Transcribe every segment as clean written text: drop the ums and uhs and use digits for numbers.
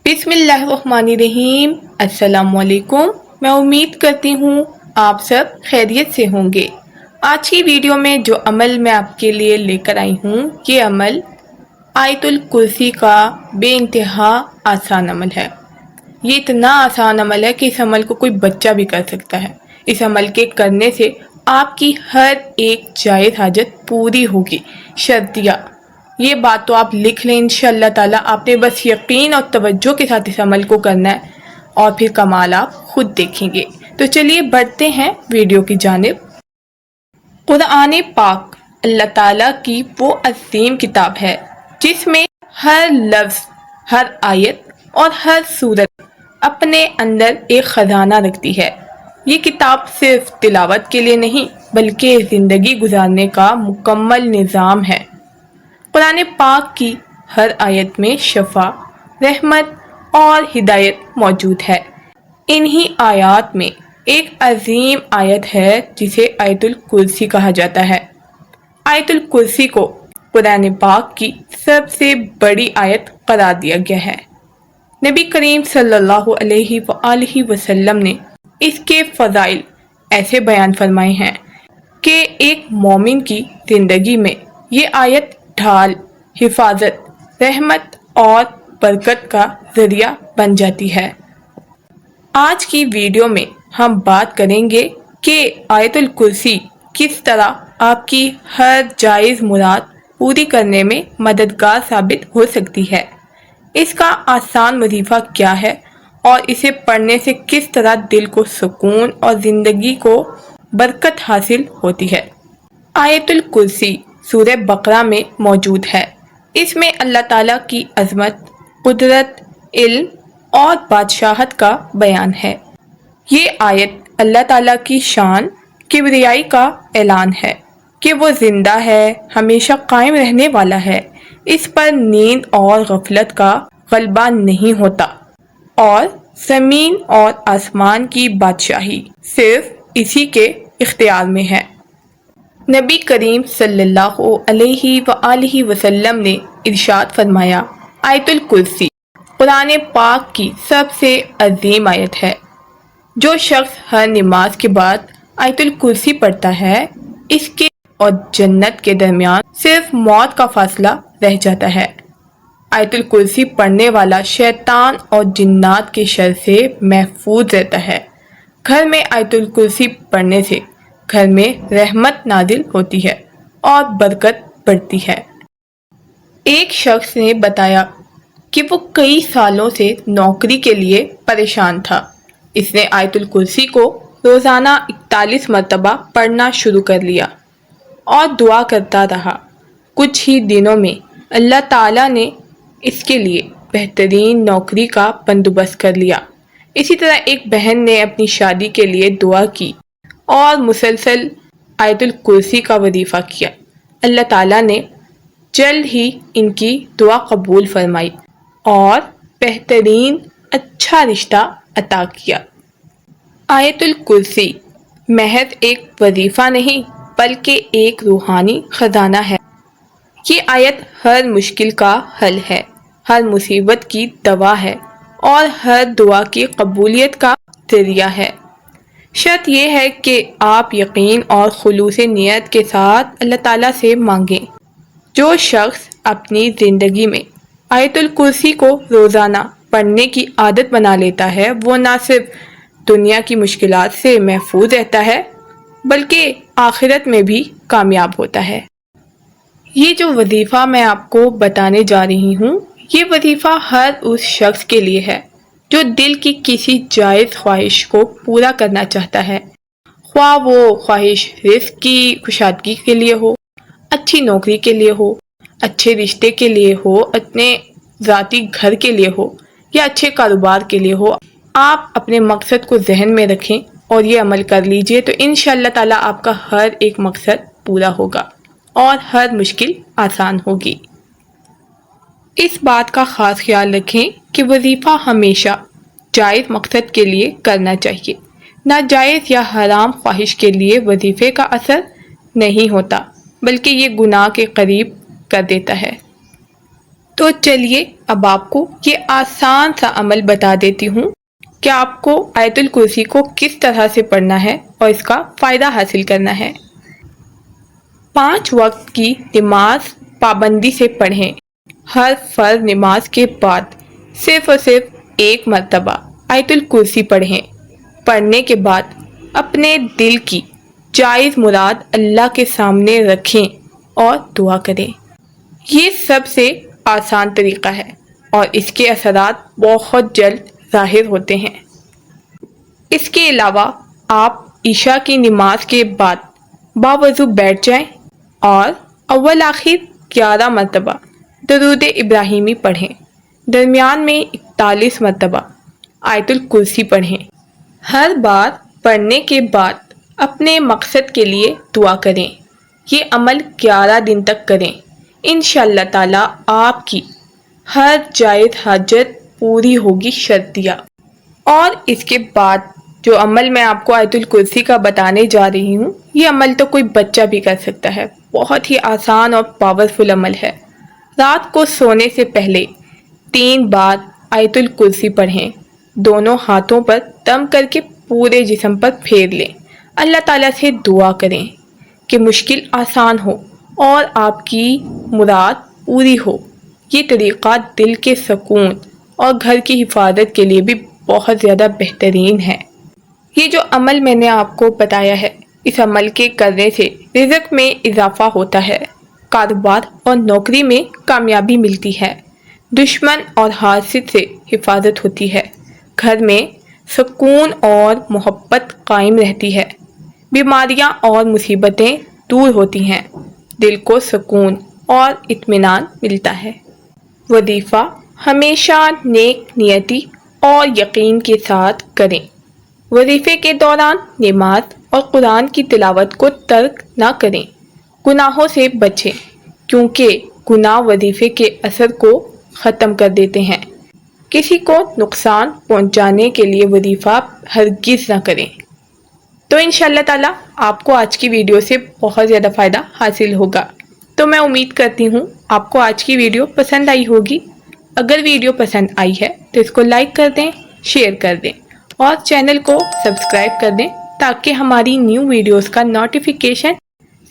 बिस्मिल्लाहिर्रहमानिर्रहीम। अस्सलाम वालेकुम। मैं उम्मीद करती हूँ आप सब खैरियत से होंगे। आज की वीडियो में जो अमल मैं आपके लिए लेकर आई हूँ, ये अमल आयतुल कुर्सी का बेइंतहा आसान अमल है। ये इतना आसान अमल है कि इस अमल को कोई बच्चा भी कर सकता है। इस अमल के करने से आपकी हर एक जायज़ हाजत पूरी होगी। शर्तिया ये बात तो आप लिख लें इंशाअल्लाह ताला। आपने बस यकीन और तवज्जो के साथ इस अमल को करना है और फिर कमाल आप खुद देखेंगे। तो चलिए बढ़ते हैं वीडियो की जानिब। कुरान पाक अल्लाह ताला की वो अजीम किताब है जिसमें हर लफ्ज़, हर आयत और हर सूरत अपने अंदर एक ख़जाना रखती है। ये किताब सिर्फ तिलावत के लिए नहीं बल्कि ज़िंदगी गुजारने का मुकम्मल निज़ाम है। कुरान पाक की हर आयत में शफा, रहमत और हिदायत मौजूद है। इन्हीं आयत में एक अजीम आयत है जिसे आयतुल कुर्सी कहा जाता है। आयतुल कुर्सी को कुरान पाक की सबसे बड़ी आयत करार दिया गया है। नबी करीम सल्लल्लाहु अलैहि वसल्लम ने इसके फ़ज़ाइल ऐसे बयान फरमाए हैं कि एक मोमिन की ज़िंदगी में ये आयत ढाल, हिफाजत, रहमत और बरकत का ज़रिया बन जाती है। आज की वीडियो में हम बात करेंगे कि आयतुल कुर्सी किस तरह आपकी हर जायज़ मुराद पूरी करने में मददगार साबित हो सकती है। इसका आसान वजीफ़ा क्या है और इसे पढ़ने से किस तरह दिल को सुकून और ज़िंदगी को बरकत हासिल होती है। आयतुल कुर्सी सूरह बकरा में मौजूद है। इसमें अल्लाह ताला की अज़मत, कुदरत, इल्म और बादशाहत का बयान है। ये आयत अल्लाह ताला की शान, किबरियाई का ऐलान है कि वो ज़िंदा है, हमेशा कायम रहने वाला है। इस पर नींद और गफलत का गलबा नहीं होता और ज़मीन और आसमान की बादशाही सिर्फ इसी के इख्तियार में है। नबी करीम सल्लल्लाहु अलैहि वसल्लम ने इरशाद फरमाया, आयतुल कुर्सी कुरान पाक की सबसे अजीम आयत है। जो शख्स हर नमाज के बाद आयतुल कुर्सी पढ़ता है, इसके और जन्नत के दरमियान सिर्फ मौत का फासला रह जाता है। आयतुल कुर्सी पढ़ने वाला शैतान और जिन्नात के शर से महफूज रहता है। घर में आयतुल कुर्सी पढ़ने से घर में रहमत नाजिल होती है और बरकत बढ़ती है। एक शख्स ने बताया कि वो कई सालों से नौकरी के लिए परेशान था। इसने आयतुल कुर्सी को रोज़ाना 41 मरतबा पढ़ना शुरू कर लिया और दुआ करता रहा। कुछ ही दिनों में अल्लाह ताला ने इसके लिए बेहतरीन नौकरी का बंदोबस्त कर लिया। इसी तरह एक बहन ने अपनी शादी के लिए दुआ की और मुसलसल आयतुल कुर्सी का वजीफ़ा किया। अल्लाह ताला ने जल्द ही इनकी दुआ कबूल फरमाई और बेहतरीन अच्छा रिश्ता अता किया। आयतुल कुर्सी महज एक वजीफ़ा नहीं बल्कि एक रूहानी ख़जाना है। ये आयत हर मुश्किल का हल है, हर मुसीबत की दवा है और हर दुआ की कबूलियत का ज़रिया है। शर्त यह है कि आप यकीन और खुलूस नियत के साथ अल्लाह ताला से मांगें। जो शख्स अपनी ज़िंदगी में आयतुल कुर्सी को रोज़ाना पढ़ने की आदत बना लेता है, वो ना सिर्फ दुनिया की मुश्किलात से महफूज रहता है बल्कि आखिरत में भी कामयाब होता है। ये जो वजीफ़ा मैं आपको बताने जा रही हूँ, ये वजीफ़ा हर उस शख्स के लिए है जो दिल की किसी जायज़ ख्वाहिश को पूरा करना चाहता है। ख्वाह वो ख्वाहिश रिज़्क़ की कुशादगी के लिए हो, अच्छी नौकरी के लिए हो, अच्छे रिश्ते के लिए हो, अपने ज़ाती घर के लिए हो या अच्छे कारोबार के लिए हो। आप अपने मकसद को जहन में रखें और ये अमल कर लीजिए तो इंशाअल्लाह ताला आपका हर एक मकसद पूरा होगा और हर मुश्किल आसान होगी। इस बात का ख़ास ख्याल रखें कि वजीफ़ा हमेशा जायज़ मकसद के लिए करना चाहिए। नाजायज़ या हराम ख्वाहिश के लिए वजीफ़े का असर नहीं होता बल्कि ये गुनाह के करीब कर देता है। تو چلیے اب آپ کو یہ آسان سا عمل بتا دیتی ہوں کہ آپ کو آیت الکرسی کو کس طرح سے پڑھنا ہے اور اس کا فائدہ حاصل کرنا ہے۔ 5 وقت کی نماز پابندی سے پڑھیں۔ ہر فرض نماز کے بعد صرف اور صرف 1 مرتبہ آیت الکرسی پڑھیں۔ پڑھنے کے بعد اپنے دل کی جائز مراد اللہ کے سامنے رکھیں اور دعا کریں۔ یہ سب سے آسان طریقہ ہے اور اس کے اثرات بہت جلد ظاہر ہوتے ہیں۔ اس کے علاوہ آپ عشاء کی نماز کے بعد باوضو بیٹھ جائیں اور اول آخر 11 مرتبہ درود ابراہیمی پڑھیں۔ درمیان میں 41 مرتبہ آیت الکرسی پڑھیں۔ ہر بار پڑھنے کے بعد اپنے مقصد کے لیے دعا کریں۔ یہ عمل 11 دن تک کریں۔ انشاءاللہ تعالیٰ آپ کی ہر جائز حاجت پوری ہوگی شرطیہ۔ اور اس کے بعد جو عمل میں آپ کو آیت الکرسی کا بتانے جا رہی ہوں، یہ عمل تو کوئی بچہ بھی کر سکتا ہے۔ بہت ہی آسان اور پاورفل عمل ہے۔ رات کو سونے سے پہلے 3 بار آیت الکرسی پڑھیں۔ دونوں ہاتھوں پر دم کر کے پورے جسم پر پھیر لیں۔ اللہ تعالیٰ سے دعا کریں کہ مشکل آسان ہو اور آپ کی مراد پوری ہو۔ یہ طریقہ دل کے سکون اور گھر کی حفاظت کے لیے بھی بہت زیادہ بہترین ہے۔ یہ جو عمل میں نے آپ کو بتایا ہے، اس عمل کے کرنے سے رزق میں اضافہ ہوتا ہے، کاروبار اور نوکری میں کامیابی ملتی ہے، دشمن اور حاسد سے حفاظت ہوتی ہے، گھر میں سکون اور محبت قائم رہتی ہے، بیماریاں اور مصیبتیں دور ہوتی ہیں، دل کو سکون اور اطمینان ملتا ہے۔ وظیفہ ہمیشہ نیک نیتی اور یقین کے ساتھ کریں۔ وظیفے کے دوران نماز اور قرآن کی تلاوت کو ترک نہ کریں۔ گناہوں سے بچیں کیونکہ گناہ وظیفے کے اثر کو ختم کر دیتے ہیں۔ کسی کو نقصان پہنچانے کے لیے وظیفہ ہرگز نہ کریں۔ تو انشاءاللہ تعالیٰ آپ کو آج کی ویڈیو سے بہت زیادہ فائدہ حاصل ہوگا۔ تو میں امید کرتی ہوں آپ کو آج کی ویڈیو پسند آئی ہوگی۔ اگر ویڈیو پسند آئی ہے تو اس کو لائک کر دیں، شیئر کر دیں اور چینل کو سبسکرائب کر دیں تاکہ ہماری نیو ویڈیوز کا نوٹیفیکیشن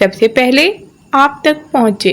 سب سے پہلے آپ تک پہنچے۔